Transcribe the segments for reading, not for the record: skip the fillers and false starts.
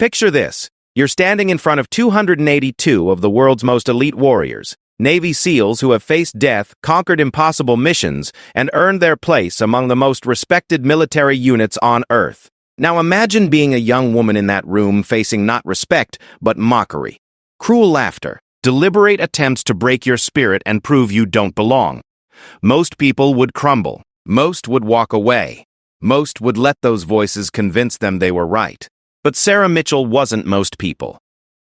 Picture this. You're standing in front of 282 of the world's most elite warriors, Navy SEALs who have faced death, conquered impossible missions, and earned their place among the most respected military units on Earth. Now imagine being a young woman in that room facing not respect, but mockery. Cruel laughter, deliberate attempts to break your spirit and prove you don't belong. Most people would crumble. Most would walk away. Most would let those voices convince them they were right. But Sarah Mitchell wasn't most people.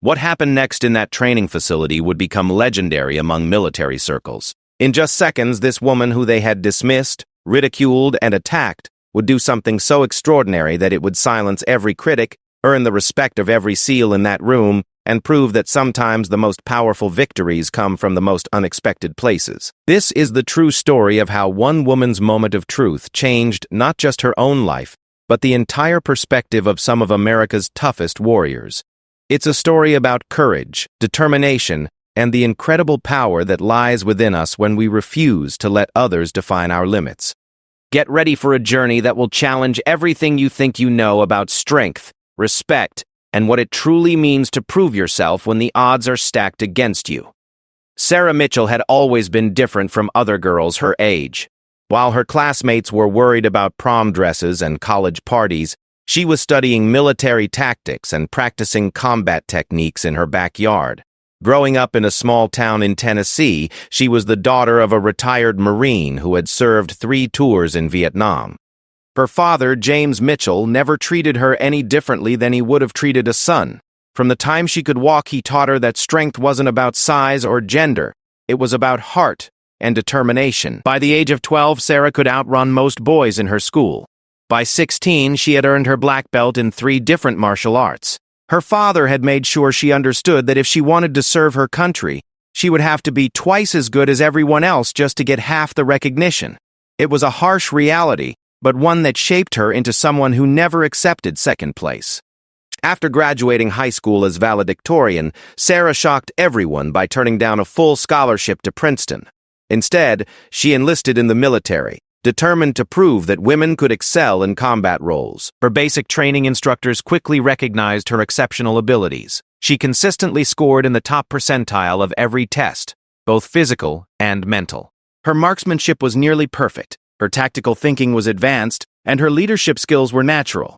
What happened next in that training facility would become legendary among military circles. In just seconds, this woman who they had dismissed, ridiculed, and attacked would do something so extraordinary that it would silence every critic, earn the respect of every SEAL in that room, and prove that sometimes the most powerful victories come from the most unexpected places. This is the true story of how one woman's moment of truth changed not just her own life, but the entire perspective of some of America's toughest warriors. It's a story about courage, determination, and the incredible power that lies within us when we refuse to let others define our limits. Get ready for a journey that will challenge everything you think you know about strength, respect, and what it truly means to prove yourself when the odds are stacked against you. Sarah Mitchell had always been different from other girls her age. While her classmates were worried about prom dresses and college parties, she was studying military tactics and practicing combat techniques in her backyard. Growing up in a small town in Tennessee, she was the daughter of a retired Marine who had served 3 tours in Vietnam. Her father, James Mitchell, never treated her any differently than he would have treated a son. From the time she could walk, he taught her that strength wasn't about size or gender. It was about heart and determination. By the age of 12, Sarah could outrun most boys in her school. By 16, she had earned her black belt in 3 different martial arts. Her father had made sure she understood that if she wanted to serve her country, she would have to be twice as good as everyone else just to get half the recognition. It was a harsh reality, but one that shaped her into someone who never accepted second place. After graduating high school as valedictorian, Sarah shocked everyone by turning down a full scholarship to Princeton. Instead, she enlisted in the military, determined to prove that women could excel in combat roles. Her basic training instructors quickly recognized her exceptional abilities. She consistently scored in the top percentile of every test, both physical and mental. Her marksmanship was nearly perfect, her tactical thinking was advanced, and her leadership skills were natural.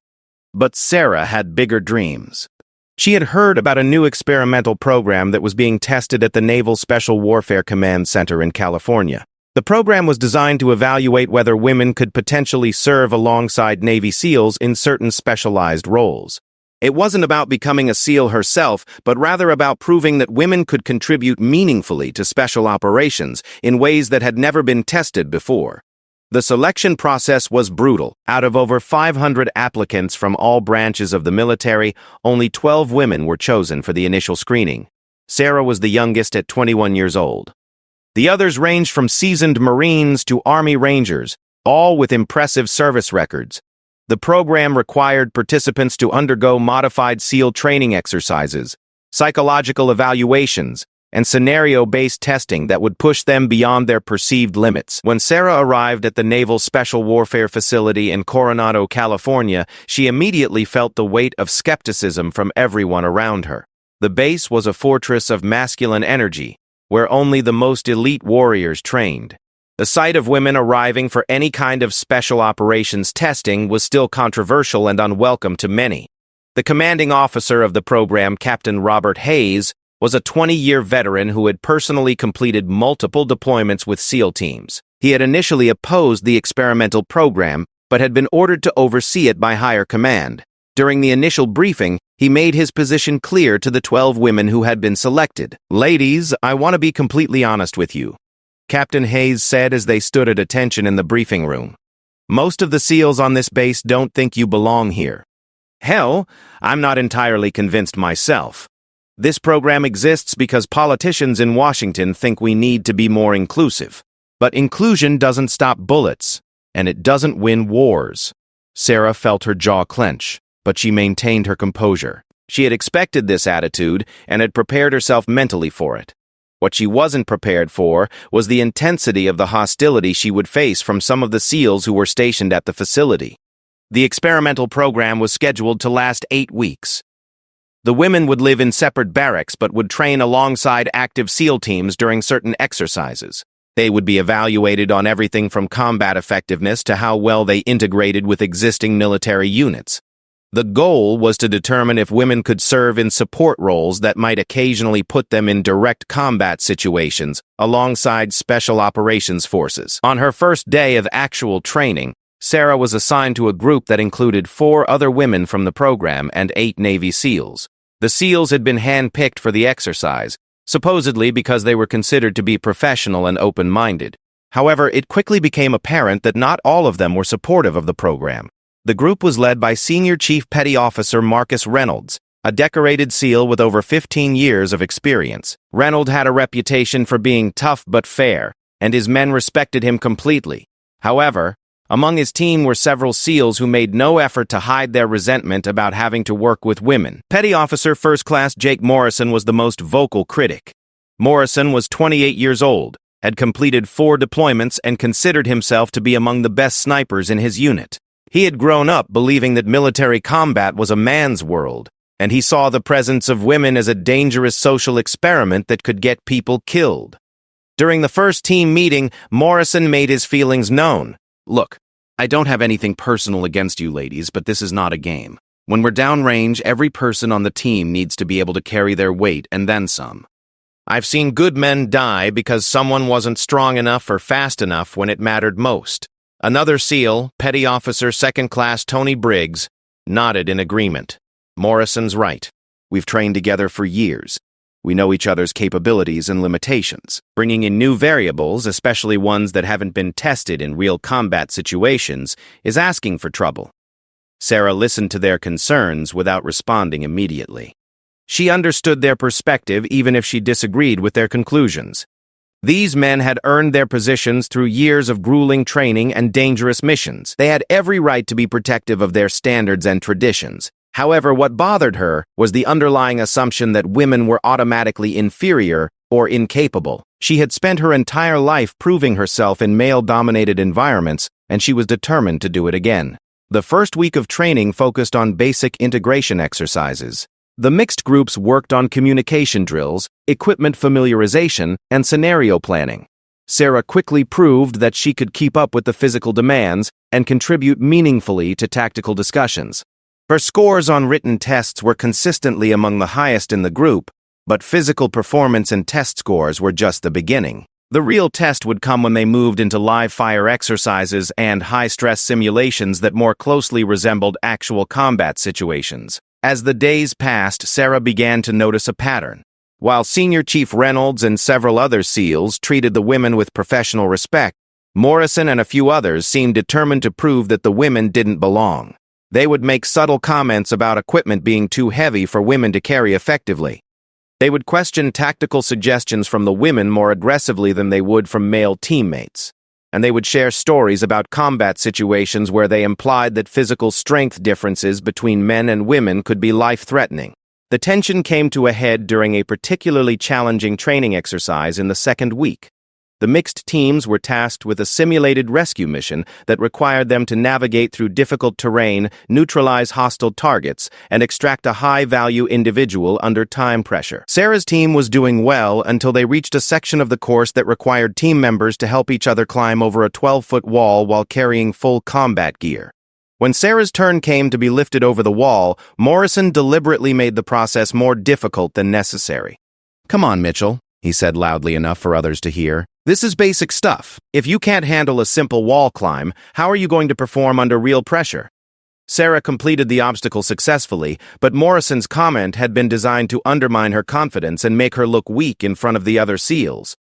But Sarah had bigger dreams. She had heard about a new experimental program that was being tested at the Naval Special Warfare Command Center in California. The program was designed to evaluate whether women could potentially serve alongside Navy SEALs in certain specialized roles. It wasn't about becoming a SEAL herself, but rather about proving that women could contribute meaningfully to special operations in ways that had never been tested before. The selection process was brutal. Out of over 500 applicants from all branches of the military, only 12 women were chosen for the initial screening. Sarah was the youngest at 21 years old. The others ranged from seasoned Marines to Army Rangers, all with impressive service records. The program required participants to undergo modified SEAL training exercises, psychological evaluations, and scenario-based testing that would push them beyond their perceived limits. When Sarah arrived at the Naval Special Warfare Facility in Coronado, California, she immediately felt the weight of skepticism from everyone around her. The base was a fortress of masculine energy, where only the most elite warriors trained. The sight of women arriving for any kind of special operations testing was still controversial and unwelcome to many. The commanding officer of the program, Captain Robert Hayes, was a 20-year veteran who had personally completed multiple deployments with SEAL teams. He had initially opposed the experimental program, but had been ordered to oversee it by higher command. During the initial briefing, he made his position clear to the 12 women who had been selected. "Ladies, I want to be completely honest with you," Captain Hayes said as they stood at attention in the briefing room. "Most of the SEALs on this base don't think you belong here. Hell, I'm not entirely convinced myself. This program exists because politicians in Washington think we need to be more inclusive. But inclusion doesn't stop bullets, and it doesn't win wars." Sarah felt her jaw clench, but she maintained her composure. She had expected this attitude and had prepared herself mentally for it. What she wasn't prepared for was the intensity of the hostility she would face from some of the SEALs who were stationed at the facility. The experimental program was scheduled to last 8 weeks. The women would live in separate barracks but would train alongside active SEAL teams during certain exercises. They would be evaluated on everything from combat effectiveness to how well they integrated with existing military units. The goal was to determine if women could serve in support roles that might occasionally put them in direct combat situations alongside special operations forces. On her first day of actual training, Sarah was assigned to a group that included 4 other women from the program and 8 Navy SEALs. The SEALs had been handpicked for the exercise, supposedly because they were considered to be professional and open-minded. However, it quickly became apparent that not all of them were supportive of the program. The group was led by Senior Chief Petty Officer Marcus Reynolds, a decorated SEAL with over 15 years of experience. Reynolds had a reputation for being tough but fair, and his men respected him completely. However, among his team were several SEALs who made no effort to hide their resentment about having to work with women. Petty Officer First Class Jake Morrison was the most vocal critic. Morrison was 28 years old, had completed 4 deployments, and considered himself to be among the best snipers in his unit. He had grown up believing that military combat was a man's world, and he saw the presence of women as a dangerous social experiment that could get people killed. During the first team meeting, Morrison made his feelings known. "Look, I don't have anything personal against you ladies, but this is not a game. When we're downrange, every person on the team needs to be able to carry their weight and then some. I've seen good men die because someone wasn't strong enough or fast enough when it mattered most." Another SEAL, Petty Officer Second Class Tony Briggs, nodded in agreement. "Morrison's right. We've trained together for years. We know each other's capabilities and limitations. Bringing in new variables, especially ones that haven't been tested in real combat situations, is asking for trouble." Sarah listened to their concerns without responding immediately. She understood their perspective even if she disagreed with their conclusions. These men had earned their positions through years of grueling training and dangerous missions. They had every right to be protective of their standards and traditions. However, what bothered her was the underlying assumption that women were automatically inferior or incapable. She had spent her entire life proving herself in male-dominated environments, and she was determined to do it again. The first week of training focused on basic integration exercises. The mixed groups worked on communication drills, equipment familiarization, and scenario planning. Sarah quickly proved that she could keep up with the physical demands and contribute meaningfully to tactical discussions. Her scores on written tests were consistently among the highest in the group, but physical performance and test scores were just the beginning. The real test would come when they moved into live-fire exercises and high-stress simulations that more closely resembled actual combat situations. As the days passed, Sarah began to notice a pattern. While Senior Chief Reynolds and several other SEALs treated the women with professional respect, Morrison and a few others seemed determined to prove that the women didn't belong. They would make subtle comments about equipment being too heavy for women to carry effectively. They would question tactical suggestions from the women more aggressively than they would from male teammates. And they would share stories about combat situations where they implied that physical strength differences between men and women could be life-threatening. The tension came to a head during a particularly challenging training exercise in the second week. The mixed teams were tasked with a simulated rescue mission that required them to navigate through difficult terrain, neutralize hostile targets, and extract a high-value individual under time pressure. Sarah's team was doing well until they reached a section of the course that required team members to help each other climb over a 12-foot wall while carrying full combat gear. When Sarah's turn came to be lifted over the wall, Morrison deliberately made the process more difficult than necessary. "Come on, Mitchell," he said loudly enough for others to hear. "This is basic stuff. If you can't handle a simple wall climb, how are you going to perform under real pressure?" Sarah completed the obstacle successfully, but Morrison's comment had been designed to undermine her confidence and make her look weak in front of the other SEALs.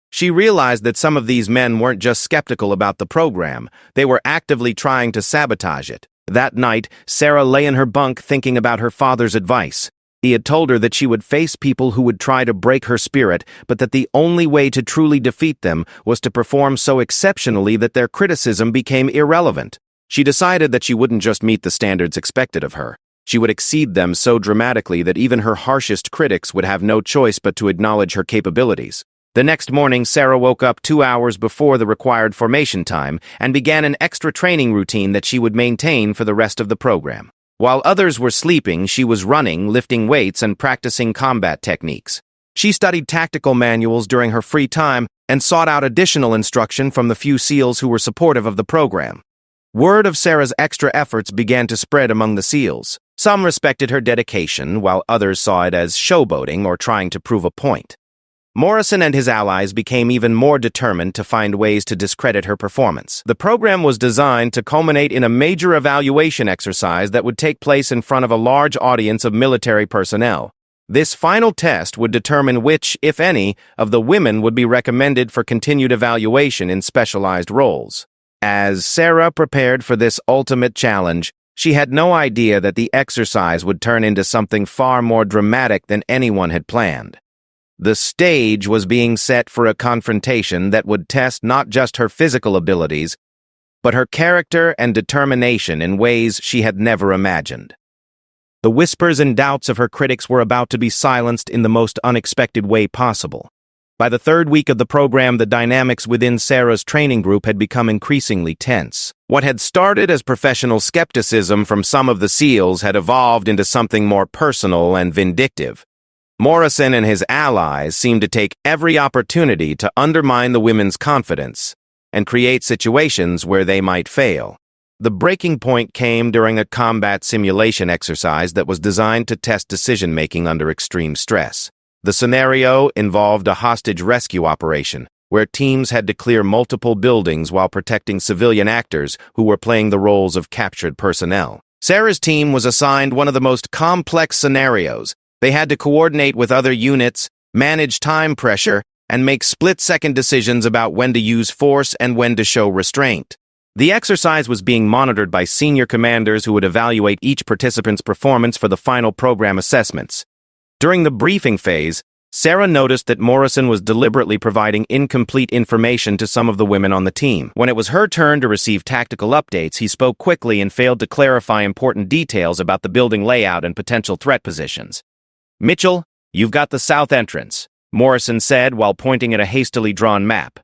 She realized that some of these men weren't just skeptical about the program, they were actively trying to sabotage it. That night, Sarah lay in her bunk thinking about her father's advice. He had told her that she would face people who would try to break her spirit, but that the only way to truly defeat them was to perform so exceptionally that their criticism became irrelevant. She decided that she wouldn't just meet the standards expected of her. She would exceed them so dramatically that even her harshest critics would have no choice but to acknowledge her capabilities. The next morning, Sarah woke up 2 hours before the required formation time and began an extra training routine that she would maintain for the rest of the program. While others were sleeping, she was running, lifting weights, and practicing combat techniques. She studied tactical manuals during her free time and sought out additional instruction from the few SEALs who were supportive of the program. Word of Sarah's extra efforts began to spread among the SEALs. Some respected her dedication, while others saw it as showboating or trying to prove a point. Morrison and his allies became even more determined to find ways to discredit her performance. The program was designed to culminate in a major evaluation exercise that would take place in front of a large audience of military personnel. This final test would determine which, if any, of the women would be recommended for continued evaluation in specialized roles. As Sarah prepared for this ultimate challenge, she had no idea that the exercise would turn into something far more dramatic than anyone had planned. The stage was being set for a confrontation that would test not just her physical abilities, but her character and determination in ways she had never imagined. The whispers and doubts of her critics were about to be silenced in the most unexpected way possible. By the third week of the program, the dynamics within Sarah's training group had become increasingly tense. What had started as professional skepticism from some of the SEALs had evolved into something more personal and vindictive. Morrison and his allies seemed to take every opportunity to undermine the women's confidence and create situations where they might fail. The breaking point came during a combat simulation exercise that was designed to test decision-making under extreme stress. The scenario involved a hostage rescue operation, where teams had to clear multiple buildings while protecting civilian actors who were playing the roles of captured personnel. Sarah's team was assigned one of the most complex scenarios. They had to coordinate with other units, manage time pressure, and make split-second decisions about when to use force and when to show restraint. The exercise was being monitored by senior commanders who would evaluate each participant's performance for the final program assessments. During the briefing phase, Sarah noticed that Morrison was deliberately providing incomplete information to some of the women on the team. When it was her turn to receive tactical updates, he spoke quickly and failed to clarify important details about the building layout and potential threat positions. "Mitchell, you've got the south entrance," Morrison said while pointing at a hastily drawn map.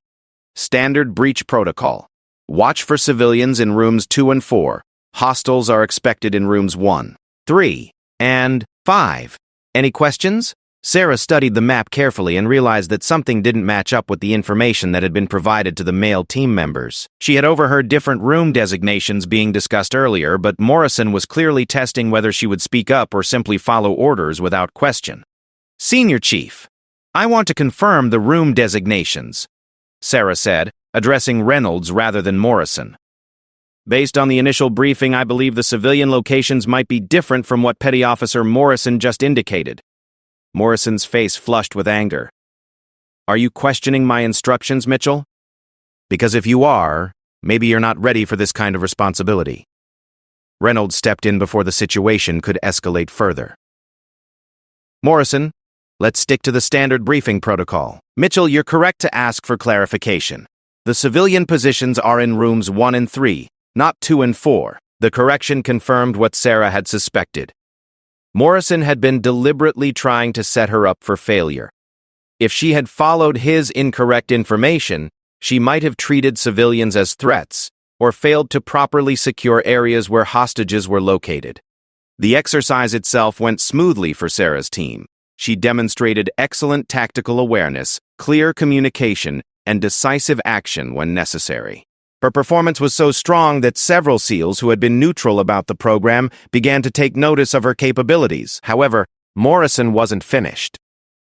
"Standard breach protocol. Watch for civilians in rooms 2 and 4. Hostiles are expected in rooms 1, 3, and 5. Any questions?" Sarah studied the map carefully and realized that something didn't match up with the information that had been provided to the male team members. She had overheard different room designations being discussed earlier, but Morrison was clearly testing whether she would speak up or simply follow orders without question. "Senior Chief, I want to confirm the room designations," Sarah said, addressing Reynolds rather than Morrison. "Based on the initial briefing, I believe the civilian locations might be different from what Petty Officer Morrison just indicated." Morrison's face flushed with anger. "Are you questioning my instructions, Mitchell? Because if you are, maybe you're not ready for this kind of responsibility." Reynolds stepped in before the situation could escalate further. "Morrison, let's stick to the standard briefing protocol. Mitchell, you're correct to ask for clarification. The civilian positions are in rooms 1 and 3, not 2 and 4. The correction confirmed what Sarah had suspected. Morrison had been deliberately trying to set her up for failure. If she had followed his incorrect information, she might have treated civilians as threats or failed to properly secure areas where hostages were located. The exercise itself went smoothly for Sarah's team. She demonstrated excellent tactical awareness, clear communication, and decisive action when necessary. Her performance was so strong that several SEALs who had been neutral about the program began to take notice of her capabilities. However, Morrison wasn't finished.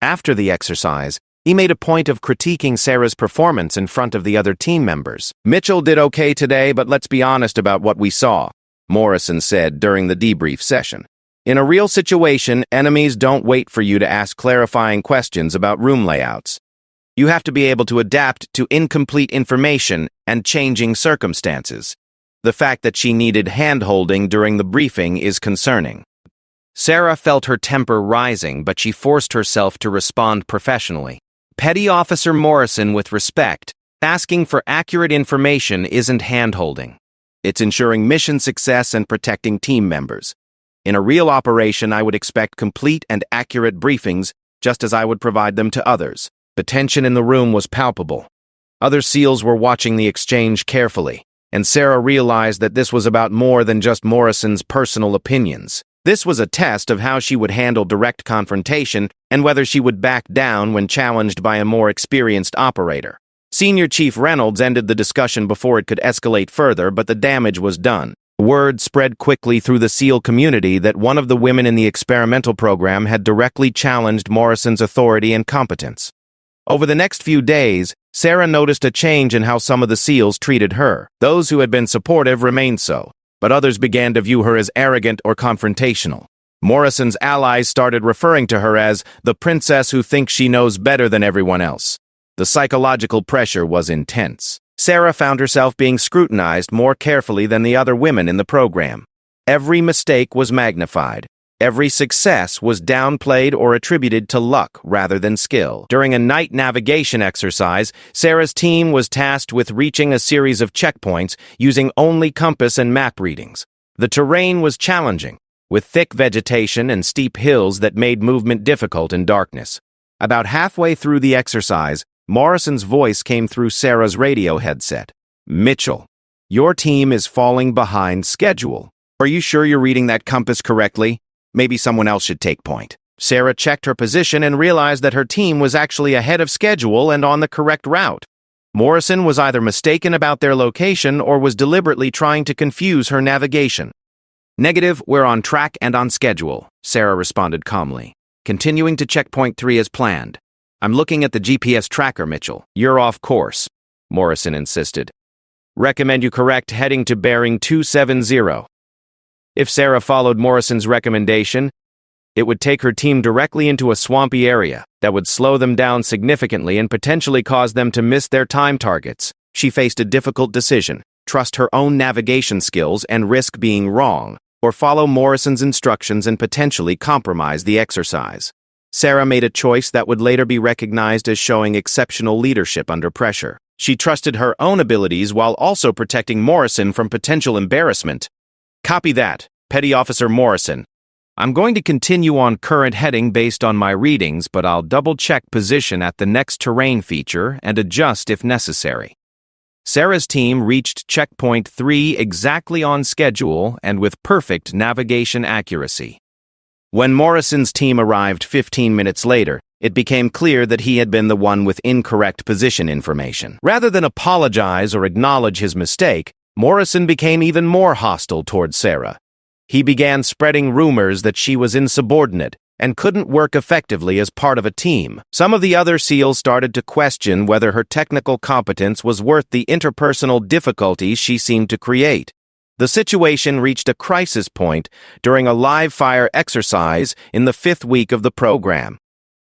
After the exercise, he made a point of critiquing Sarah's performance in front of the other team members. "Mitchell did okay today, but let's be honest about what we saw," Morrison said during the debrief session. "In a real situation, enemies don't wait for you to ask clarifying questions about room layouts. You have to be able to adapt to incomplete information and changing circumstances. The fact that she needed hand-holding during the briefing is concerning." Sarah felt her temper rising, but she forced herself to respond professionally. "Petty Officer Morrison, with respect, asking for accurate information isn't hand-holding. It's ensuring mission success and protecting team members. In a real operation, I would expect complete and accurate briefings, just as I would provide them to others." The tension in the room was palpable. Other SEALs were watching the exchange carefully. and Sarah realized that this was about more than just Morrison's personal opinions. This was a test of how she would handle direct confrontation and whether she would back down when challenged by a more experienced operator. Senior Chief Reynolds ended the discussion before it could escalate further, but the damage was done. Word spread quickly through the SEAL community that one of the women in the experimental program had directly challenged Morrison's authority and competence. Over the next few days, Sarah noticed a change in how some of the SEALs treated her. Those who had been supportive remained so, but others began to view her as arrogant or confrontational. Morrison's allies started referring to her as the princess who thinks she knows better than everyone else. The psychological pressure was intense. Sarah found herself being scrutinized more carefully than the other women in the program. Every mistake was magnified. Every success was downplayed or attributed to luck rather than skill. During a night navigation exercise, Sarah's team was tasked with reaching a series of checkpoints using only compass and map readings. The terrain was challenging, with thick vegetation and steep hills that made movement difficult in darkness. About halfway through the exercise, Morrison's voice came through Sarah's radio headset. "Mitchell, your team is falling behind schedule. Are you sure you're reading that compass correctly? Maybe someone else should take point." Sarah checked her position and realized that her team was actually ahead of schedule and on the correct route. Morrison was either mistaken about their location or was deliberately trying to confuse her navigation. "Negative, we're on track and on schedule," Sarah responded calmly. "Continuing to checkpoint 3 as planned." "I'm looking at the GPS tracker, Mitchell. You're off course," Morrison insisted. "Recommend you correct heading to bearing 270. If Sarah followed Morrison's recommendation, it would take her team directly into a swampy area that would slow them down significantly and potentially cause them to miss their time targets. She faced a difficult decision: trust her own navigation skills and risk being wrong, or follow Morrison's instructions and potentially compromise the exercise. Sarah made a choice that would later be recognized as showing exceptional leadership under pressure. She trusted her own abilities while also protecting Morrison from potential embarrassment. "Copy that, Petty Officer Morrison. I'm going to continue on current heading based on my readings, but I'll double-check position at the next terrain feature and adjust if necessary." Sarah's team reached checkpoint 3 exactly on schedule and with perfect navigation accuracy. When Morrison's team arrived 15 minutes later, it became clear that he had been the one with incorrect position information. Rather than apologize or acknowledge his mistake, Morrison became even more hostile toward Sarah. He began spreading rumors that she was insubordinate and couldn't work effectively as part of a team. Some of the other SEALs started to question whether her technical competence was worth the interpersonal difficulties she seemed to create. The situation reached a crisis point during a live-fire exercise in the 5th week of the program.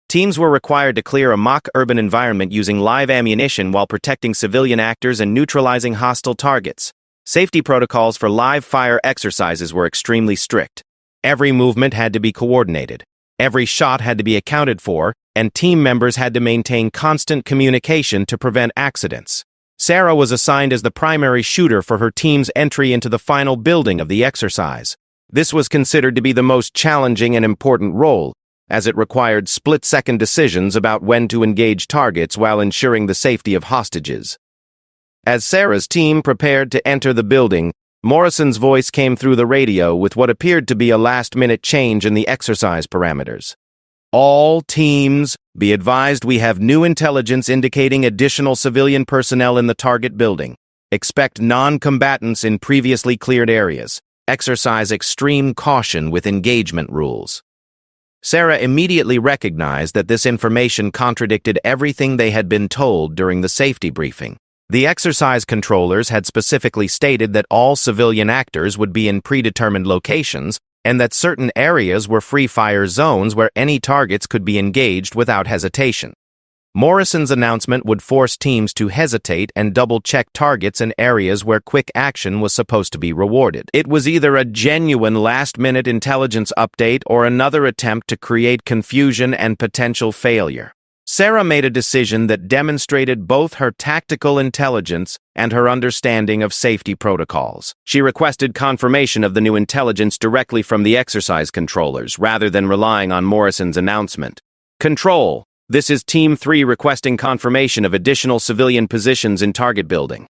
Teams were required to clear a mock urban environment using live ammunition while protecting civilian actors and neutralizing hostile targets. Safety protocols for live-fire exercises were extremely strict. Every movement had to be coordinated. Every shot had to be accounted for, and team members had to maintain constant communication to prevent accidents. Sarah was assigned as the primary shooter for her team's entry into the final building of the exercise. This was considered to be the most challenging and important role, as it required split-second decisions about when to engage targets while ensuring the safety of hostages. As Sarah's team prepared to enter the building, Morrison's voice came through the radio with what appeared to be a last-minute change in the exercise parameters. "All teams, be advised we have new intelligence indicating additional civilian personnel in the target building. Expect non-combatants in previously cleared areas. Exercise extreme caution with engagement rules." Sarah immediately recognized that this information contradicted everything they had been told during the safety briefing. The exercise controllers had specifically stated that all civilian actors would be in predetermined locations, and that certain areas were free-fire zones where any targets could be engaged without hesitation. Morrison's announcement would force teams to hesitate and double-check targets in areas where quick action was supposed to be rewarded. It was either a genuine last-minute intelligence update or another attempt to create confusion and potential failure. Sarah made a decision that demonstrated both her tactical intelligence and her understanding of safety protocols. She requested confirmation of the new intelligence directly from the exercise controllers, rather than relying on Morrison's announcement. "Control, this is Team 3 requesting confirmation of additional civilian positions in target building."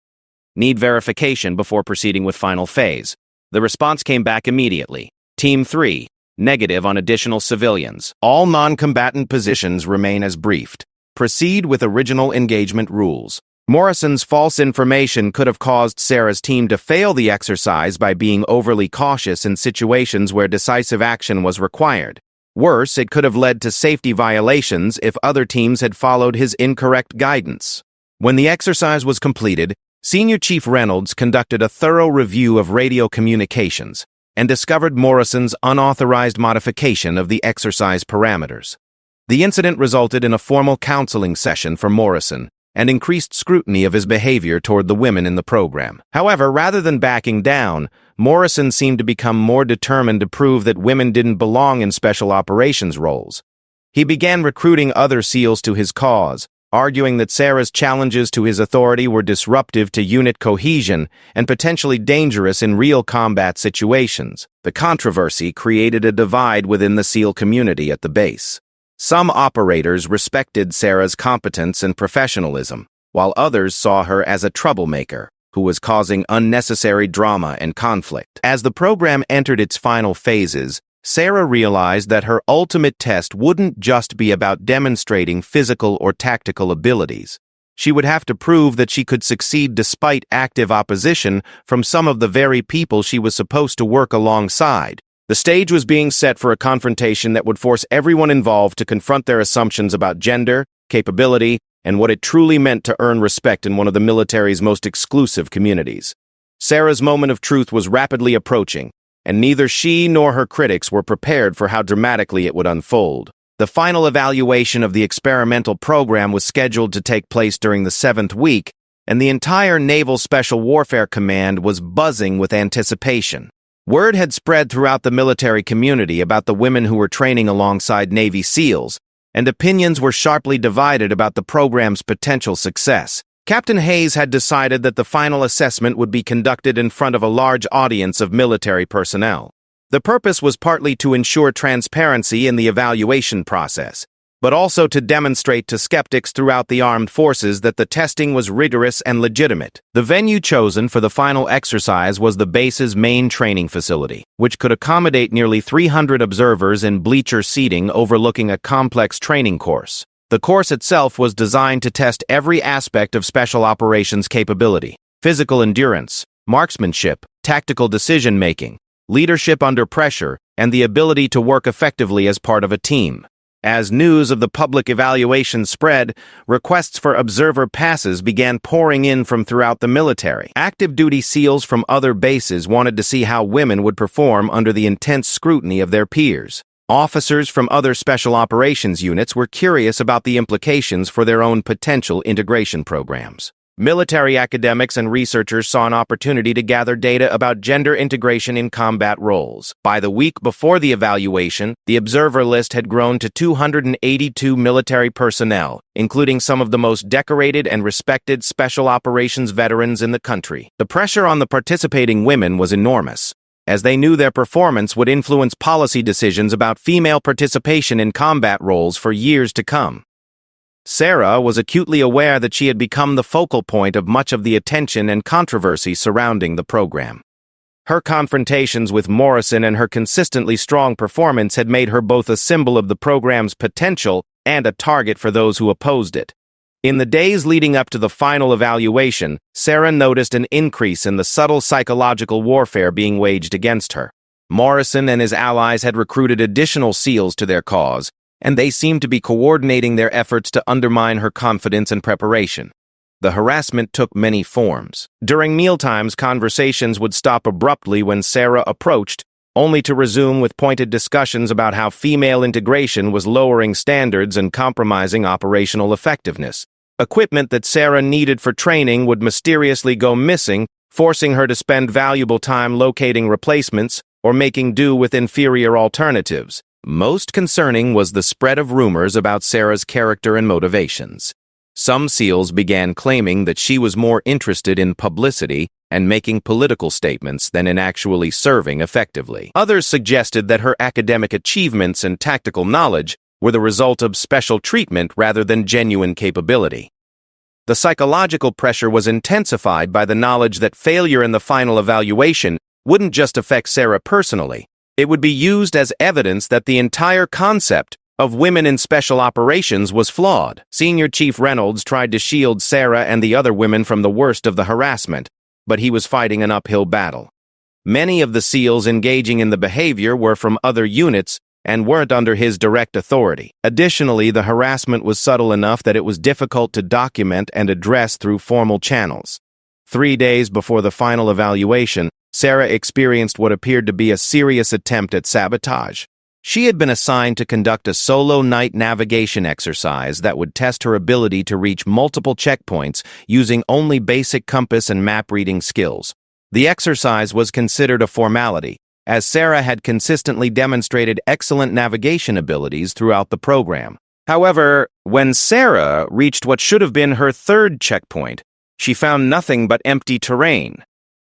Need verification before proceeding with final phase. The response came back immediately. Team 3, negative on additional civilians. All non-combatant positions remain as briefed. Proceed with original engagement rules. Morrison's false information could have caused Sarah's team to fail the exercise by being overly cautious in situations where decisive action was required. Worse, it could have led to safety violations if other teams had followed his incorrect guidance. When the exercise was completed, Senior Chief Reynolds conducted a thorough review of radio communications and discovered Morrison's unauthorized modification of the exercise parameters. The incident resulted in a formal counseling session for Morrison and increased scrutiny of his behavior toward the women in the program. However, rather than backing down, Morrison seemed to become more determined to prove that women didn't belong in special operations roles. He began recruiting other SEALs to his cause, arguing that Sarah's challenges to his authority were disruptive to unit cohesion and potentially dangerous in real combat situations. The controversy created a divide within the SEAL community at the base. Some operators respected Sarah's competence and professionalism, while others saw her as a troublemaker who was causing unnecessary drama and conflict. As the program entered its final phases, Sarah realized that her ultimate test wouldn't just be about demonstrating physical or tactical abilities. She would have to prove that she could succeed despite active opposition from some of the very people she was supposed to work alongside. The stage was being set for a confrontation that would force everyone involved to confront their assumptions about gender, capability, and what it truly meant to earn respect in one of the military's most exclusive communities. Sarah's moment of truth was rapidly approaching, and neither she nor her critics were prepared for how dramatically it would unfold. The final evaluation of the experimental program was scheduled to take place during the 7th week, and the entire Naval Special Warfare Command was buzzing with anticipation. Word had spread throughout the military community about the women who were training alongside Navy SEALs, and opinions were sharply divided about the program's potential success. Captain Hayes had decided that the final assessment would be conducted in front of a large audience of military personnel. The purpose was partly to ensure transparency in the evaluation process, but also to demonstrate to skeptics throughout the armed forces that the testing was rigorous and legitimate. The venue chosen for the final exercise was the base's main training facility, which could accommodate nearly 300 observers in bleacher seating overlooking a complex training course. The course itself was designed to test every aspect of special operations capability: physical endurance, marksmanship, tactical decision-making, leadership under pressure, and the ability to work effectively as part of a team. As news of the public evaluation spread, requests for observer passes began pouring in from throughout the military. Active duty SEALs from other bases wanted to see how women would perform under the intense scrutiny of their peers. Officers from other special operations units were curious about the implications for their own potential integration programs. Military academics and researchers saw an opportunity to gather data about gender integration in combat roles. By the week before the evaluation, the observer list had grown to 282 military personnel, including some of the most decorated and respected special operations veterans in the country. The pressure on the participating women was enormous, as they knew their performance would influence policy decisions about female participation in combat roles for years to come. Sarah was acutely aware that she had become the focal point of much of the attention and controversy surrounding the program. Her confrontations with Morrison and her consistently strong performance had made her both a symbol of the program's potential and a target for those who opposed it. In the days leading up to the final evaluation, Sarah noticed an increase in the subtle psychological warfare being waged against her. Morrison and his allies had recruited additional SEALs to their cause, and they seemed to be coordinating their efforts to undermine her confidence and preparation. The harassment took many forms. During mealtimes, conversations would stop abruptly when Sarah approached, only to resume with pointed discussions about how female integration was lowering standards and compromising operational effectiveness. Equipment that Sarah needed for training would mysteriously go missing, forcing her to spend valuable time locating replacements or making do with inferior alternatives. Most concerning was the spread of rumors about Sarah's character and motivations. Some SEALs began claiming that she was more interested in publicity and making political statements than in actually serving effectively. Others suggested that her academic achievements and tactical knowledge were the result of special treatment rather than genuine capability. The psychological pressure was intensified by the knowledge that failure in the final evaluation wouldn't just affect Sarah personally. It would be used as evidence that the entire concept of women in special operations was flawed. Senior Chief Reynolds tried to shield Sarah and the other women from the worst of the harassment, but he was fighting an uphill battle. Many of the SEALs engaging in the behavior were from other units and weren't under his direct authority. Additionally, the harassment was subtle enough that it was difficult to document and address through formal channels. 3 days before the final evaluation, Sarah experienced what appeared to be a serious attempt at sabotage. She had been assigned to conduct a solo night navigation exercise that would test her ability to reach multiple checkpoints using only basic compass and map reading skills. The exercise was considered a formality, as Sarah had consistently demonstrated excellent navigation abilities throughout the program. However, when Sarah reached what should have been her third checkpoint, she found nothing but empty terrain.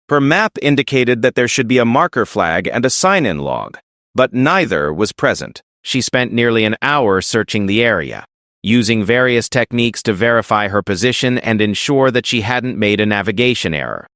Her map indicated that there should be a marker flag and a sign-in log, but neither was present. She spent nearly an hour searching the area, using various techniques to verify her position and ensure that she hadn't made a navigation error.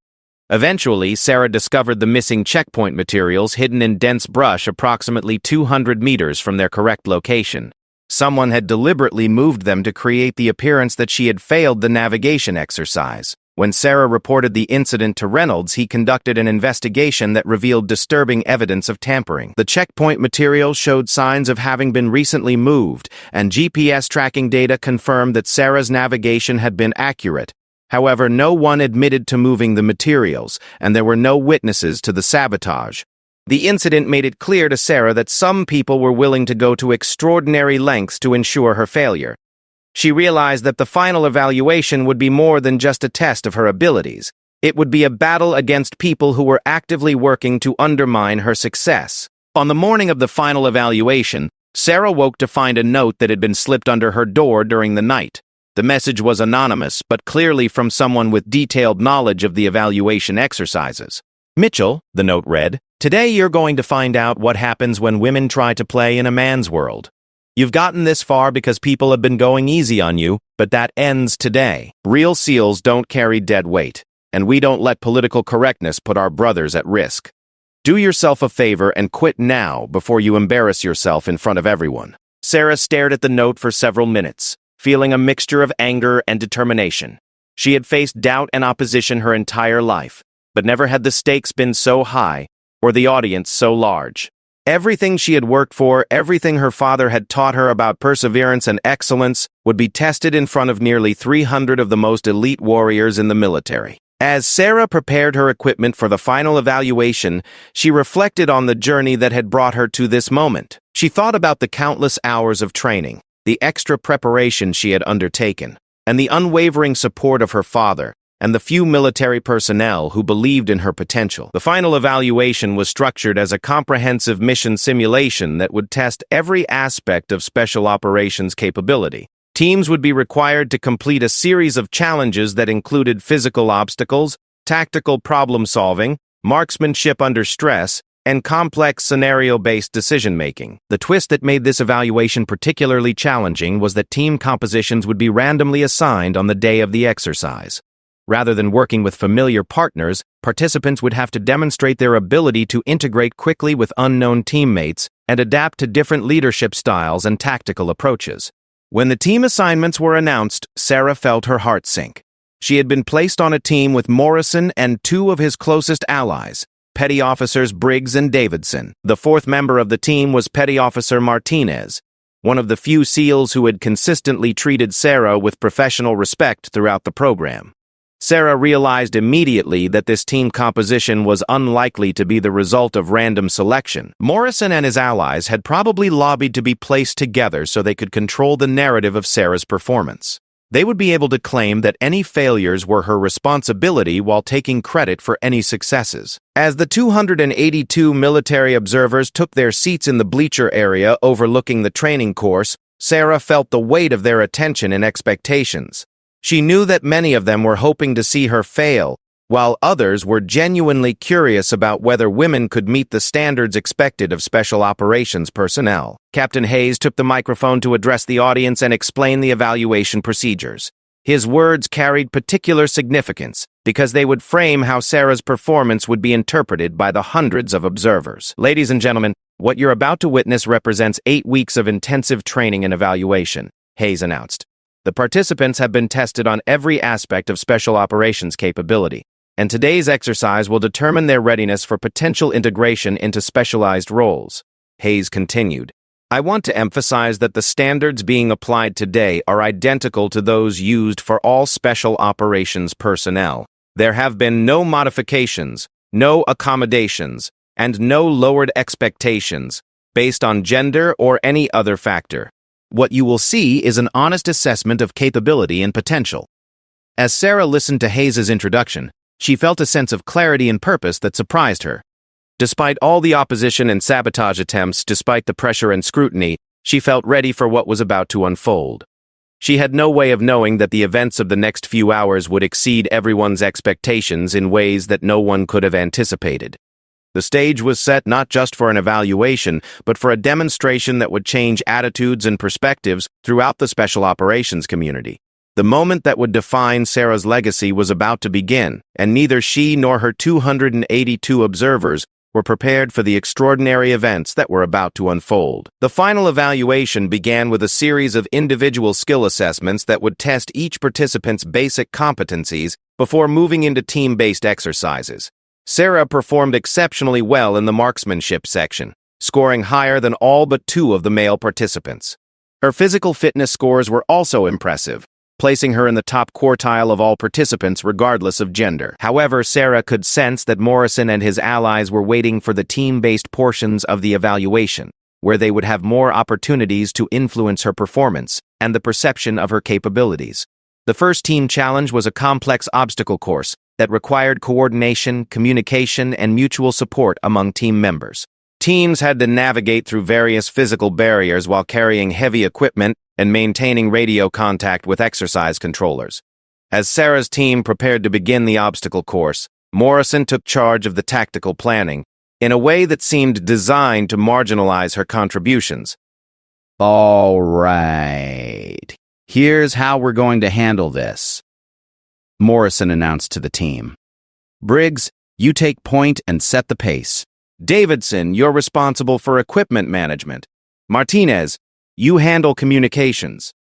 Eventually, Sarah discovered the missing checkpoint materials hidden in dense brush approximately 200 meters from their correct location. Someone had deliberately moved them to create the appearance that she had failed the navigation exercise. When Sarah reported the incident to Reynolds, he conducted an investigation that revealed disturbing evidence of tampering. The checkpoint material showed signs of having been recently moved, and GPS tracking data confirmed that Sarah's navigation had been accurate. However, no one admitted to moving the materials, and there were no witnesses to the sabotage. The incident made it clear to Sarah that some people were willing to go to extraordinary lengths to ensure her failure. She realized that the final evaluation would be more than just a test of her abilities. It would be a battle against people who were actively working to undermine her success. On the morning of the final evaluation, Sarah woke to find a note that had been slipped under her door during the night. The message was anonymous, but clearly from someone with detailed knowledge of the evaluation exercises. "Mitchell," the note read, "today you're going to find out what happens when women try to play in a man's world. You've gotten this far because people have been going easy on you, but that ends today. Real SEALs don't carry dead weight, and we don't let political correctness put our brothers at risk. Do yourself a favor and quit now before you embarrass yourself in front of everyone." Sarah stared at the note for several minutes, feeling a mixture of anger and determination. She had faced doubt and opposition her entire life, but never had the stakes been so high or the audience so large. Everything she had worked for, everything her father had taught her about perseverance and excellence, would be tested in front of nearly 300 of the most elite warriors in the military. As Sarah prepared her equipment for the final evaluation, she reflected on the journey that had brought her to this moment. She thought about the countless hours of training, the extra preparation she had undertaken, and the unwavering support of her father, and the few military personnel who believed in her potential. The final evaluation was structured as a comprehensive mission simulation that would test every aspect of special operations capability. Teams would be required to complete a series of challenges that included physical obstacles, tactical problem-solving, marksmanship under stress, and complex scenario-based decision-making. The twist that made this evaluation particularly challenging was that team compositions would be randomly assigned on the day of the exercise. Rather than working with familiar partners, participants would have to demonstrate their ability to integrate quickly with unknown teammates and adapt to different leadership styles and tactical approaches. When the team assignments were announced, Sarah felt her heart sink. She had been placed on a team with Morrison and two of his closest allies, Petty Officers Briggs and Davidson. The fourth member of the team was Petty Officer Martinez, one of the few SEALs who had consistently treated Sarah with professional respect throughout the program. Sarah realized immediately that this team composition was unlikely to be the result of random selection. Morrison and his allies had probably lobbied to be placed together so they could control the narrative of Sarah's performance. They would be able to claim that any failures were her responsibility while taking credit for any successes. As the 282 military observers took their seats in the bleacher area overlooking the training course, Sarah felt the weight of their attention and expectations. She knew that many of them were hoping to see her fail, while others were genuinely curious about whether women could meet the standards expected of special operations personnel. Captain Hayes took the microphone to address the audience and explain the evaluation procedures. His words carried particular significance because they would frame how Sarah's performance would be interpreted by the hundreds of observers. Ladies and gentlemen, what you're about to witness represents 8 weeks of intensive training and evaluation, Hayes announced. The participants have been tested on every aspect of special operations capability, and today's exercise will determine their readiness for potential integration into specialized roles. Hayes continued, I want to emphasize that the standards being applied today are identical to those used for all special operations personnel. There have been no modifications, no accommodations, and no lowered expectations based on gender or any other factor. What you will see is an honest assessment of capability and potential. As Sarah listened to Hayes' introduction, she felt a sense of clarity and purpose that surprised her. Despite all the opposition and sabotage attempts, despite the pressure and scrutiny, she felt ready for what was about to unfold. She had no way of knowing that the events of the next few hours would exceed everyone's expectations in ways that no one could have anticipated. The stage was set not just for an evaluation, but for a demonstration that would change attitudes and perspectives throughout the special operations community. The moment that would define Sarah's legacy was about to begin, and neither she nor her 282 observers were prepared for the extraordinary events that were about to unfold. The final evaluation began with a series of individual skill assessments that would test each participant's basic competencies before moving into team-based exercises. Sarah performed exceptionally well in the marksmanship section, scoring higher than all but 2 of the male participants. Her physical fitness scores were also impressive, placing her in the top quartile of all participants regardless of gender. However, Sarah could sense that Morrison and his allies were waiting for the team-based portions of the evaluation, where they would have more opportunities to influence her performance and the perception of her capabilities. The first team challenge was a complex obstacle course that required coordination, communication, and mutual support among team members. Teams had to navigate through various physical barriers while carrying heavy equipment and maintaining radio contact with exercise controllers. As Sarah's team prepared to begin the obstacle course, Morrison took charge of the tactical planning in a way that seemed designed to marginalize her contributions. All right, here's how we're going to handle this, Morrison announced to the team. Briggs, you take point and set the pace. Davidson, you're responsible for equipment management. Martinez, you handle communications.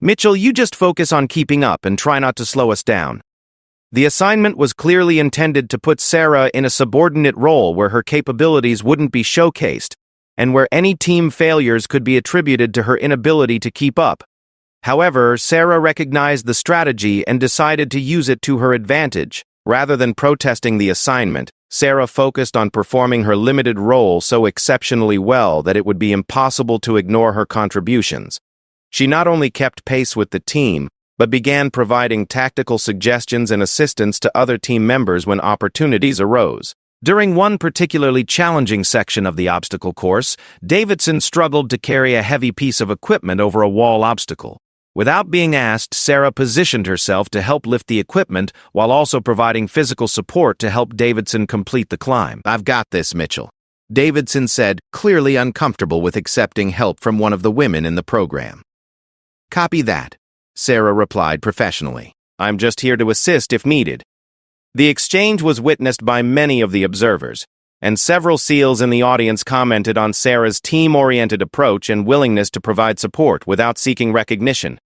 Mitchell, you just focus on keeping up and try not to slow us down. The assignment was clearly intended to put Sarah in a subordinate role where her capabilities wouldn't be showcased, and where any team failures could be attributed to her inability to keep up. However, Sarah recognized the strategy and decided to use it to her advantage. Rather than protesting the assignment, Sarah focused on performing her limited role so exceptionally well that it would be impossible to ignore her contributions. She not only kept pace with the team, but began providing tactical suggestions and assistance to other team members when opportunities arose. During one particularly challenging section of the obstacle course, Davidson struggled to carry a heavy piece of equipment over a wall obstacle. Without being asked, Sarah positioned herself to help lift the equipment while also providing physical support to help Davidson complete the climb. I've got this, Mitchell, Davidson said, clearly uncomfortable with accepting help from one of the women in the program. Copy that, Sarah replied professionally. I'm just here to assist if needed. The exchange was witnessed by many of the observers, and several SEALs in the audience commented on Sarah's team-oriented approach and willingness to provide support without seeking recognition.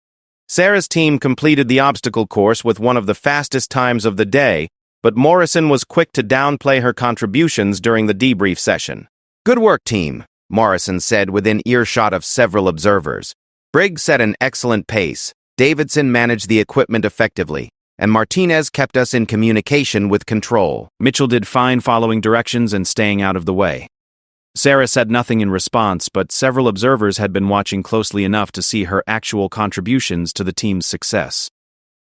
Sarah's team completed the obstacle course with one of the fastest times of the day, but Morrison was quick to downplay her contributions during the debrief session. Good work, team, Morrison said within earshot of several observers. Briggs set an excellent pace, Davidson managed the equipment effectively, and Martinez kept us in communication with control. Mitchell did fine following directions and staying out of the way. Sarah said nothing in response, but several observers had been watching closely enough to see her actual contributions to the team's success.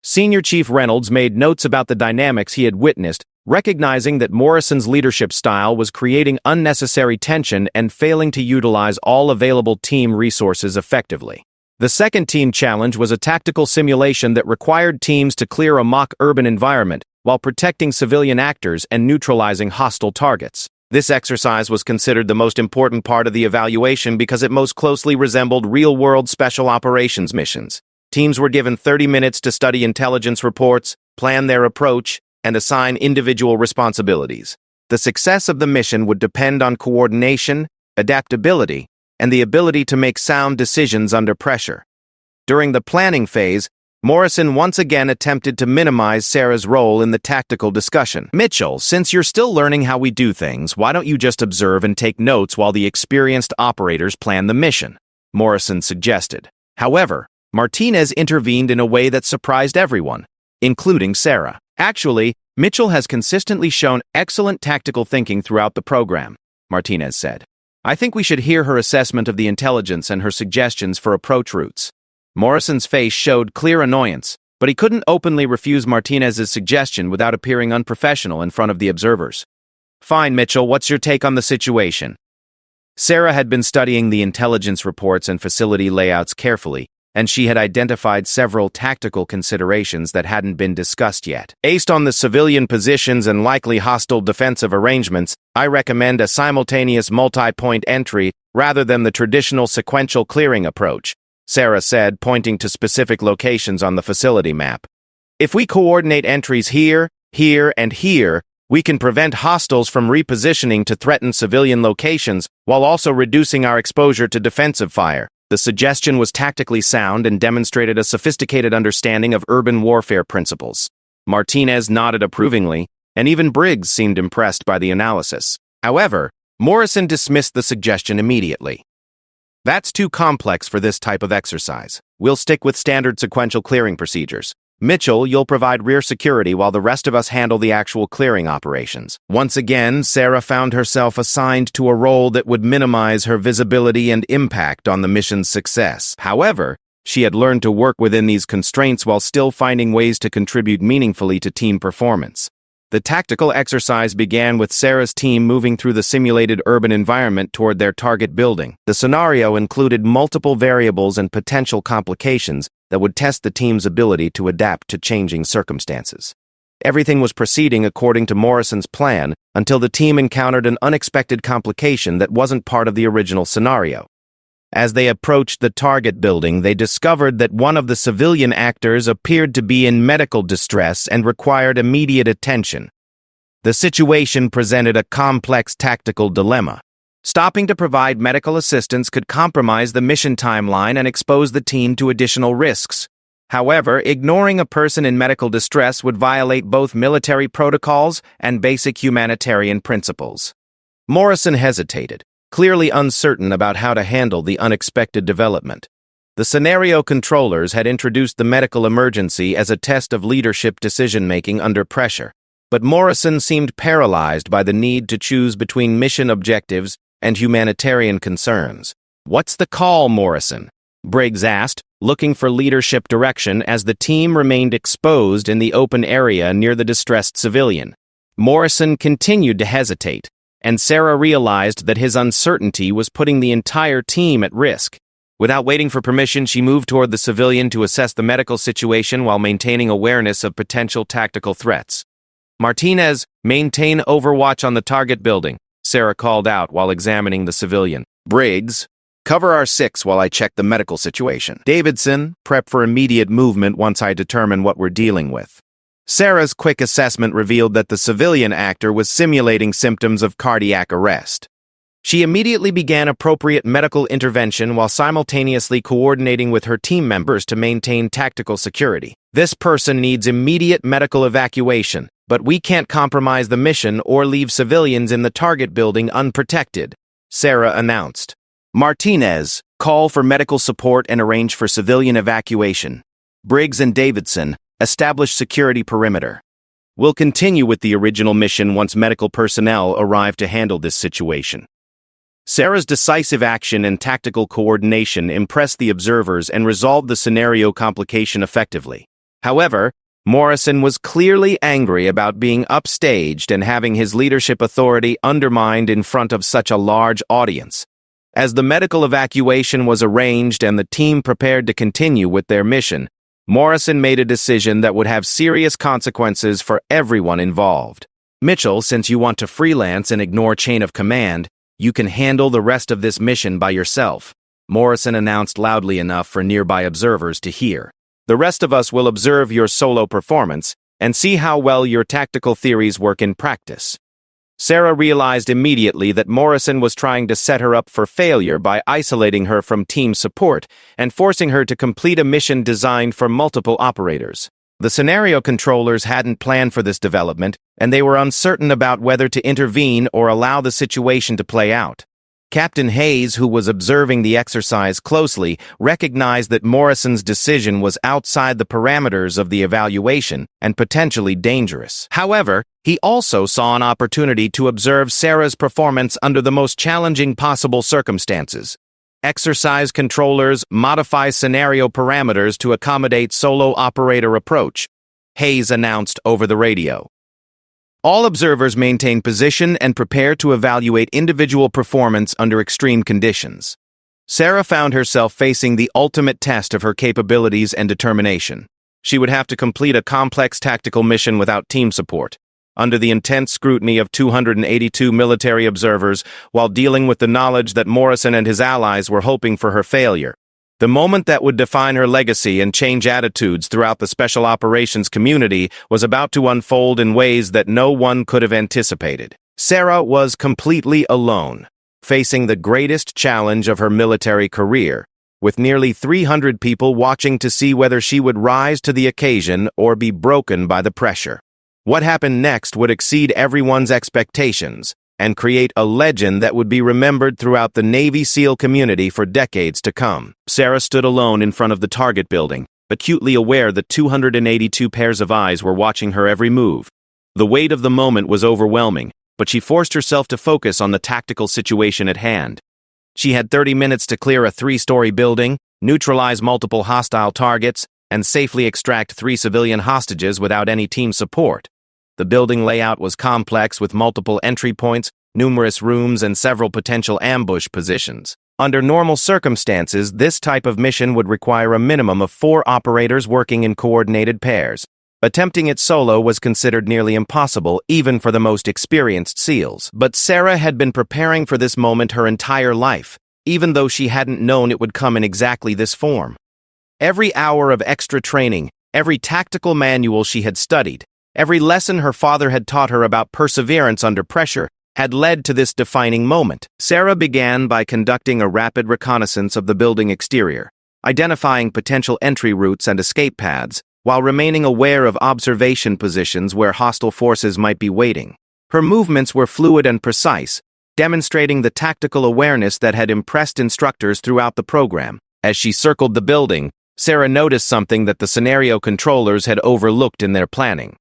Senior Chief Reynolds made notes about the dynamics he had witnessed, recognizing that Morrison's leadership style was creating unnecessary tension and failing to utilize all available team resources effectively. The second team challenge was a tactical simulation that required teams to clear a mock urban environment while protecting civilian actors and neutralizing hostile targets. This exercise was considered the most important part of the evaluation because it most closely resembled real-world special operations missions. Teams were given 30 minutes to study intelligence reports, plan their approach, and assign individual responsibilities. The success of the mission would depend on coordination, adaptability, and the ability to make sound decisions under pressure. During the planning phase, Morrison once again attempted to minimize Sarah's role in the tactical discussion. Mitchell, since you're still learning how we do things, why don't you just observe and take notes while the experienced operators plan the mission? Morrison suggested. However, Martinez intervened in a way that surprised everyone, including Sarah. Actually, Mitchell has consistently shown excellent tactical thinking throughout the program, Martinez said. I think we should hear her assessment of the intelligence and her suggestions for approach routes. Morrison's face showed clear annoyance, but he couldn't openly refuse Martinez's suggestion without appearing unprofessional in front of the observers. Fine, Mitchell, what's your take on the situation? Sarah had been studying the intelligence reports and facility layouts carefully, and she had identified several tactical considerations that hadn't been discussed yet. Based on the civilian positions and likely hostile defensive arrangements, I recommend a simultaneous multi-point entry rather than the traditional sequential clearing approach, Sarah said, pointing to specific locations on the facility map. If we coordinate entries here, here, and here, we can prevent hostiles from repositioning to threaten civilian locations while also reducing our exposure to defensive fire. The suggestion was tactically sound and demonstrated a sophisticated understanding of urban warfare principles. Martinez nodded approvingly, and even Briggs seemed impressed by the analysis. However, Morrison dismissed the suggestion immediately. That's too complex for this type of exercise. We'll stick with standard sequential clearing procedures. Mitchell, you'll provide rear security while the rest of us handle the actual clearing operations. Once again, Sarah found herself assigned to a role that would minimize her visibility and impact on the mission's success. However, she had learned to work within these constraints while still finding ways to contribute meaningfully to team performance. The tactical exercise began with Sarah's team moving through the simulated urban environment toward their target building. The scenario included multiple variables and potential complications that would test the team's ability to adapt to changing circumstances. Everything was proceeding according to Morrison's plan until the team encountered an unexpected complication that wasn't part of the original scenario. As they approached the target building, they discovered that one of the civilian actors appeared to be in medical distress and required immediate attention. The situation presented a complex tactical dilemma. Stopping to provide medical assistance could compromise the mission timeline and expose the team to additional risks. However, ignoring a person in medical distress would violate both military protocols and basic humanitarian principles. Morrison hesitated, clearly uncertain about how to handle the unexpected development. The scenario controllers had introduced the medical emergency as a test of leadership decision-making under pressure, but Morrison seemed paralyzed by the need to choose between mission objectives and humanitarian concerns. What's the call, Morrison? Briggs asked, looking for leadership direction as the team remained exposed in the open area near the distressed civilian. Morrison continued to hesitate, and Sarah realized that his uncertainty was putting the entire team at risk. Without waiting for permission, she moved toward the civilian to assess the medical situation while maintaining awareness of potential tactical threats. Martinez, maintain overwatch on the target building, Sarah called out while examining the civilian. Briggs, cover R6 while I check the medical situation. Davidson, prep for immediate movement once I determine what we're dealing with. Sarah's quick assessment revealed that the civilian actor was simulating symptoms of cardiac arrest. She immediately began appropriate medical intervention while simultaneously coordinating with her team members to maintain tactical security. This person needs immediate medical evacuation, but we can't compromise the mission or leave civilians in the target building unprotected, Sarah announced. Martinez, call for medical support and arrange for civilian evacuation. Briggs and Davidson, establish security perimeter. We'll continue with the original mission once medical personnel arrive to handle this situation. Sarah's decisive action and tactical coordination impressed the observers and resolved the scenario complication effectively. However, Morrison was clearly angry about being upstaged and having his leadership authority undermined in front of such a large audience. As the medical evacuation was arranged and the team prepared to continue with their mission, Morrison made a decision that would have serious consequences for everyone involved. Mitchell, since you want to freelance and ignore chain of command, you can handle the rest of this mission by yourself, Morrison announced loudly enough for nearby observers to hear. The rest of us will observe your solo performance and see how well your tactical theories work in practice. Sarah realized immediately that Morrison was trying to set her up for failure by isolating her from team support and forcing her to complete a mission designed for multiple operators. The scenario controllers hadn't planned for this development, and they were uncertain about whether to intervene or allow the situation to play out. Captain Hayes, who was observing the exercise closely, recognized that Morrison's decision was outside the parameters of the evaluation and potentially dangerous. However, he also saw an opportunity to observe Sarah's performance under the most challenging possible circumstances. Exercise controllers modify scenario parameters to accommodate solo operator approach, Hayes announced over the radio. All observers maintain position and prepare to evaluate individual performance under extreme conditions. Sarah found herself facing the ultimate test of her capabilities and determination. She would have to complete a complex tactical mission without team support, under the intense scrutiny of 282 military observers, while dealing with the knowledge that Morrison and his allies were hoping for her failure. The moment that would define her legacy and change attitudes throughout the special operations community was about to unfold in ways that no one could have anticipated. Sarah was completely alone, facing the greatest challenge of her military career, with nearly 300 people watching to see whether she would rise to the occasion or be broken by the pressure. What happened next would exceed everyone's expectations and create a legend that would be remembered throughout the Navy SEAL community for decades to come. Sarah stood alone in front of the target building, acutely aware that 282 pairs of eyes were watching her every move. The weight of the moment was overwhelming, but she forced herself to focus on the tactical situation at hand. She had 30 minutes to clear a 3-story building, neutralize multiple hostile targets, and safely extract 3 civilian hostages without any team support. The building layout was complex with multiple entry points, numerous rooms, and several potential ambush positions. Under normal circumstances, this type of mission would require a minimum of 4 operators working in coordinated pairs. Attempting it solo was considered nearly impossible, even for the most experienced SEALs. But Sarah had been preparing for this moment her entire life, even though she hadn't known it would come in exactly this form. Every hour of extra training, every tactical manual she had studied, every lesson her father had taught her about perseverance under pressure had led to this defining moment. Sarah began by conducting a rapid reconnaissance of the building exterior, identifying potential entry routes and escape paths, while remaining aware of observation positions where hostile forces might be waiting. Her movements were fluid and precise, demonstrating the tactical awareness that had impressed instructors throughout the program. As she circled the building, Sarah noticed something that the scenario controllers had overlooked in their planning.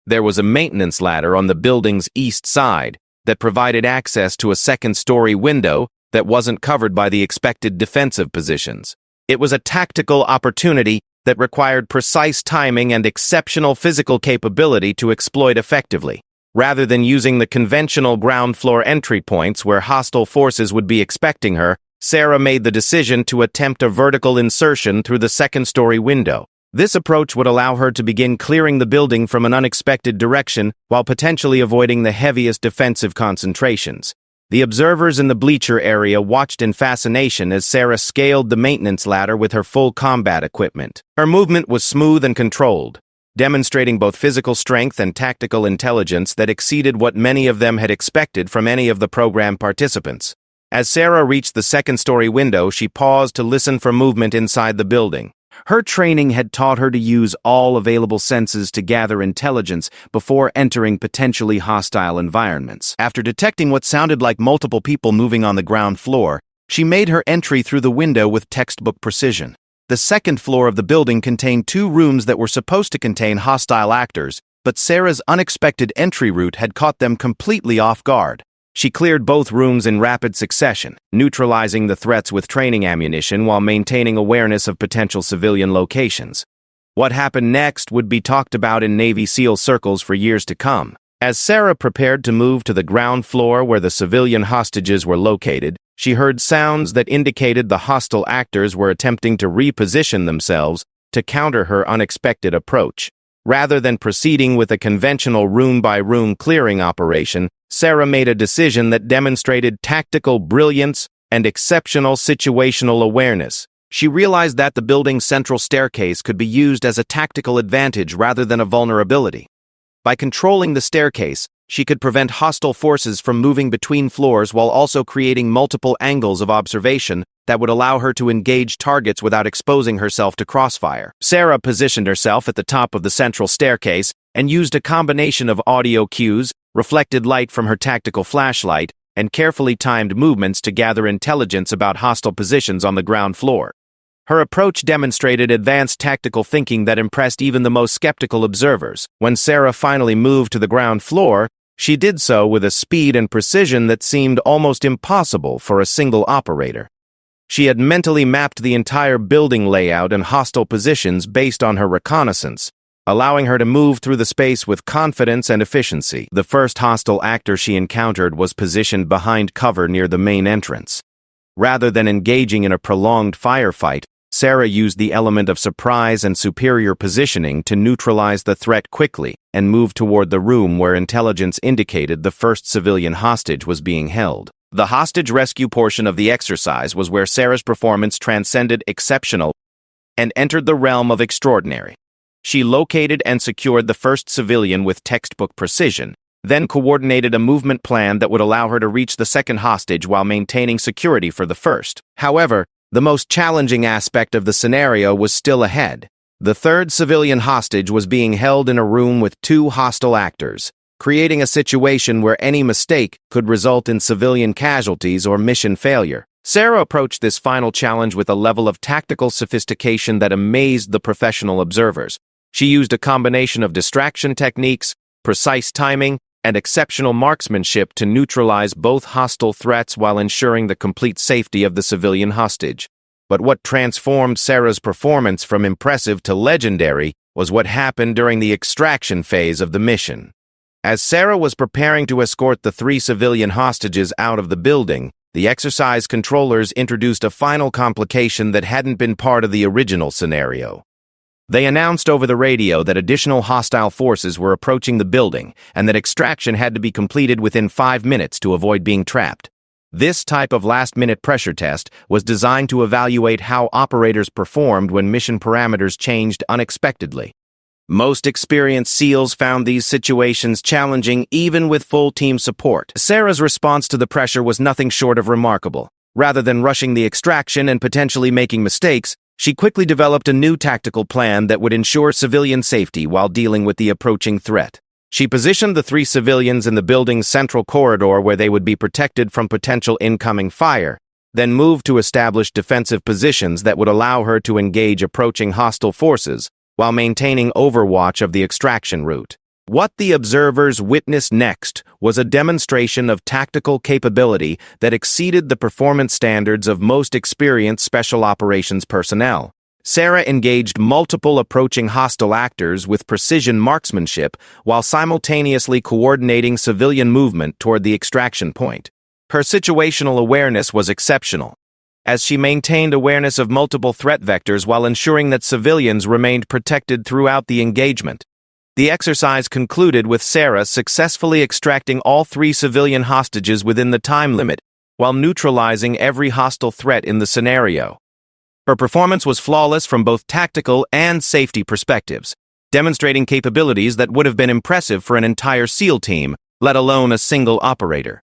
There was a maintenance ladder on the building's east side that provided access to a second-story window that wasn't covered by the expected defensive positions. It was a tactical opportunity that required precise timing and exceptional physical capability to exploit effectively. Rather than using the conventional ground-floor entry points where hostile forces would be expecting her, Sarah made the decision to attempt a vertical insertion through the second-story window. This approach would allow her to begin clearing the building from an unexpected direction while potentially avoiding the heaviest defensive concentrations. The observers in the bleacher area watched in fascination as Sarah scaled the maintenance ladder with her full combat equipment. Her movement was smooth and controlled, demonstrating both physical strength and tactical intelligence that exceeded what many of them had expected from any of the program participants. As Sarah reached the second-story window, she paused to listen for movement inside the building. Her training had taught her to use all available senses to gather intelligence before entering potentially hostile environments. After detecting what sounded like multiple people moving on the ground floor, she made her entry through the window with textbook precision. The second floor of the building contained 2 rooms that were supposed to contain hostile actors, but Sarah's unexpected entry route had caught them completely off guard. She cleared both rooms in rapid succession, neutralizing the threats with training ammunition while maintaining awareness of potential civilian locations. What happened next would be talked about in Navy SEAL circles for years to come. As Sarah prepared to move to the ground floor where the civilian hostages were located, she heard sounds that indicated the hostile actors were attempting to reposition themselves to counter her unexpected approach. Rather than proceeding with a conventional room-by-room clearing operation, Sarah made a decision that demonstrated tactical brilliance and exceptional situational awareness. She realized that the building's central staircase could be used as a tactical advantage rather than a vulnerability. By controlling the staircase, she could prevent hostile forces from moving between floors while also creating multiple angles of observation that would allow her to engage targets without exposing herself to crossfire. Sarah positioned herself at the top of the central staircase and used a combination of audio cues, reflected light from her tactical flashlight, and carefully timed movements to gather intelligence about hostile positions on the ground floor. Her approach demonstrated advanced tactical thinking that impressed even the most skeptical observers. When Sarah finally moved to the ground floor, she did so with a speed and precision that seemed almost impossible for a single operator. She had mentally mapped the entire building layout and hostile positions based on her reconnaissance, allowing her to move through the space with confidence and efficiency. The first hostile actor she encountered was positioned behind cover near the main entrance. Rather than engaging in a prolonged firefight, Sarah used the element of surprise and superior positioning to neutralize the threat quickly and move toward the room where intelligence indicated the first civilian hostage was being held. The hostage rescue portion of the exercise was where Sarah's performance transcended exceptional and entered the realm of extraordinary. She located and secured the first civilian with textbook precision, then coordinated a movement plan that would allow her to reach the second hostage while maintaining security for the first. However, the most challenging aspect of the scenario was still ahead. The third civilian hostage was being held in a room with two hostile actors, creating a situation where any mistake could result in civilian casualties or mission failure. Sarah approached this final challenge with a level of tactical sophistication that amazed the professional observers. She used a combination of distraction techniques, precise timing, and exceptional marksmanship to neutralize both hostile threats while ensuring the complete safety of the civilian hostage. But what transformed Sarah's performance from impressive to legendary was what happened during the extraction phase of the mission. As Sarah was preparing to escort the three civilian hostages out of the building, the exercise controllers introduced a final complication that hadn't been part of the original scenario. They announced over the radio that additional hostile forces were approaching the building and that extraction had to be completed within 5 minutes to avoid being trapped. This type of last-minute pressure test was designed to evaluate how operators performed when mission parameters changed unexpectedly. Most experienced SEALs found these situations challenging even with full team support. Sarah's response to the pressure was nothing short of remarkable. Rather than rushing the extraction and potentially making mistakes, she quickly developed a new tactical plan that would ensure civilian safety while dealing with the approaching threat. She positioned the three civilians in the building's central corridor where they would be protected from potential incoming fire, then moved to establish defensive positions that would allow her to engage approaching hostile forces while maintaining overwatch of the extraction route. What the observers witnessed next was a demonstration of tactical capability that exceeded the performance standards of most experienced special operations personnel. Sarah engaged multiple approaching hostile actors with precision marksmanship while simultaneously coordinating civilian movement toward the extraction point. Her situational awareness was exceptional, as she maintained awareness of multiple threat vectors while ensuring that civilians remained protected throughout the engagement. The exercise concluded with Sarah successfully extracting all three civilian hostages within the time limit, while neutralizing every hostile threat in the scenario. Her performance was flawless from both tactical and safety perspectives, demonstrating capabilities that would have been impressive for an entire SEAL team, let alone a single operator.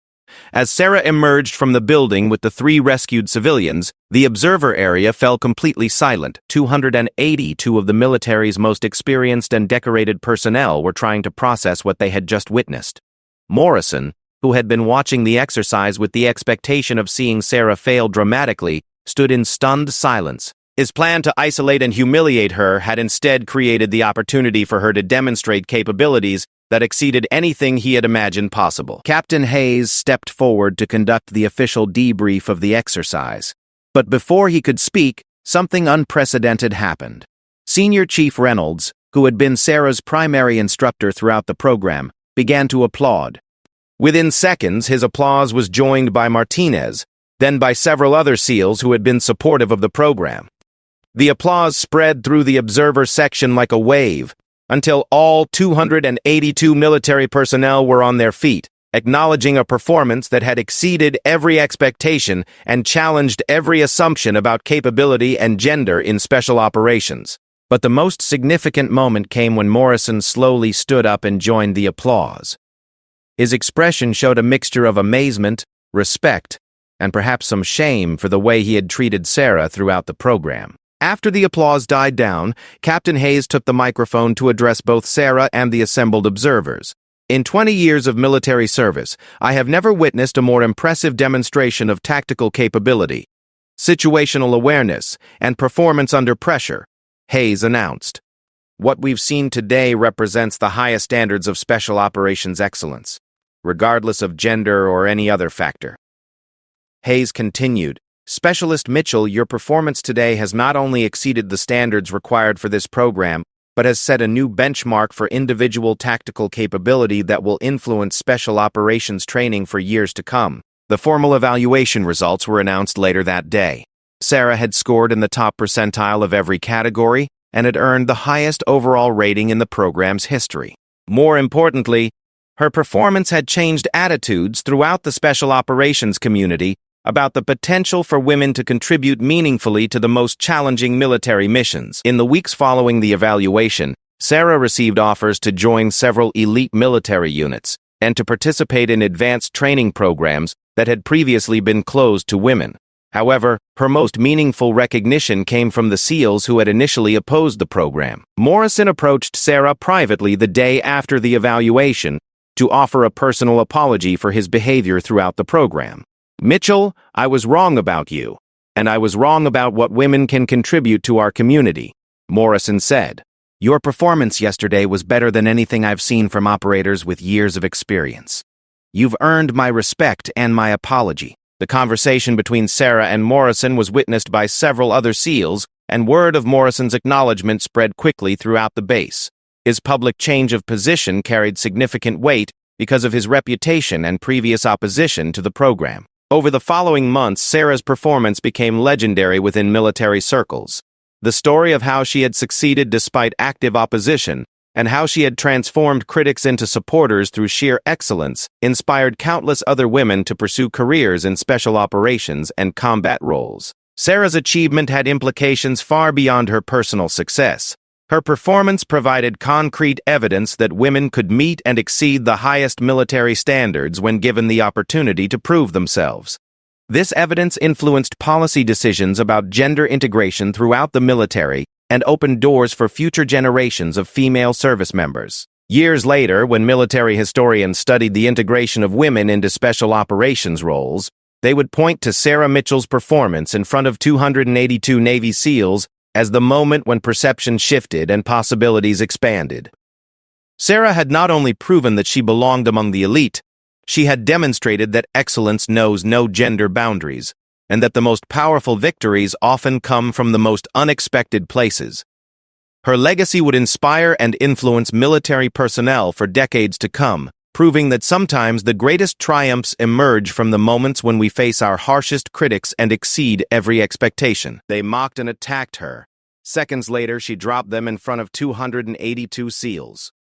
As Sarah emerged from the building with the three rescued civilians, the observer area fell completely silent. 282 of the military's most experienced and decorated personnel were trying to process what they had just witnessed. Morrison, who had been watching the exercise with the expectation of seeing Sarah fail dramatically, stood in stunned silence. His plan to isolate and humiliate her had instead created the opportunity for her to demonstrate capabilities that exceeded anything he had imagined possible. Captain Hayes stepped forward to conduct the official debrief of the exercise. But before he could speak, something unprecedented happened. Senior Chief Reynolds, who had been Sarah's primary instructor throughout the program, began to applaud. Within seconds, his applause was joined by Martinez, then by several other SEALs who had been supportive of the program. The applause spread through the observer section like a wave, until all 282 military personnel were on their feet, acknowledging a performance that had exceeded every expectation and challenged every assumption about capability and gender in special operations. But the most significant moment came when Morrison slowly stood up and joined the applause. His expression showed a mixture of amazement, respect, and perhaps some shame for the way he had treated Sarah throughout the program. After the applause died down, Captain Hayes took the microphone to address both Sarah and the assembled observers. In 20 years of military service, I have never witnessed a more impressive demonstration of tactical capability, situational awareness, and performance under pressure, Hayes announced. What we've seen today represents the highest standards of special operations excellence, regardless of gender or any other factor. Hayes continued, Specialist Mitchell, your performance today has not only exceeded the standards required for this program, but has set a new benchmark for individual tactical capability that will influence special operations training for years to come. The formal evaluation results were announced later that day. Sarah had scored in the top percentile of every category and had earned the highest overall rating in the program's history. More importantly, her performance had changed attitudes throughout the special operations community about the potential for women to contribute meaningfully to the most challenging military missions. In the weeks following the evaluation, Sarah received offers to join several elite military units and to participate in advanced training programs that had previously been closed to women. However, her most meaningful recognition came from the SEALs who had initially opposed the program. Morrison approached Sarah privately the day after the evaluation to offer a personal apology for his behavior throughout the program. Mitchell, I was wrong about you, and I was wrong about what women can contribute to our community, Morrison said. Your performance yesterday was better than anything I've seen from operators with years of experience. You've earned my respect and my apology. The conversation between Sarah and Morrison was witnessed by several other SEALs, and word of Morrison's acknowledgement spread quickly throughout the base. His public change of position carried significant weight because of his reputation and previous opposition to the program. Over the following months, Sarah's performance became legendary within military circles. The story of how she had succeeded despite active opposition and how she had transformed critics into supporters through sheer excellence inspired countless other women to pursue careers in special operations and combat roles. Sarah's achievement had implications far beyond her personal success. Her performance provided concrete evidence that women could meet and exceed the highest military standards when given the opportunity to prove themselves. This evidence influenced policy decisions about gender integration throughout the military and opened doors for future generations of female service members. Years later, when military historians studied the integration of women into special operations roles, they would point to Sarah Mitchell's performance in front of 282 Navy SEALs as the moment when perception shifted and possibilities expanded. Sarah had not only proven that she belonged among the elite, she had demonstrated that excellence knows no gender boundaries, and that the most powerful victories often come from the most unexpected places. Her legacy would inspire and influence military personnel for decades to come, proving that sometimes the greatest triumphs emerge from the moments when we face our harshest critics and exceed every expectation. They mocked and attacked her. Seconds later, she dropped them in front of 282 SEALs.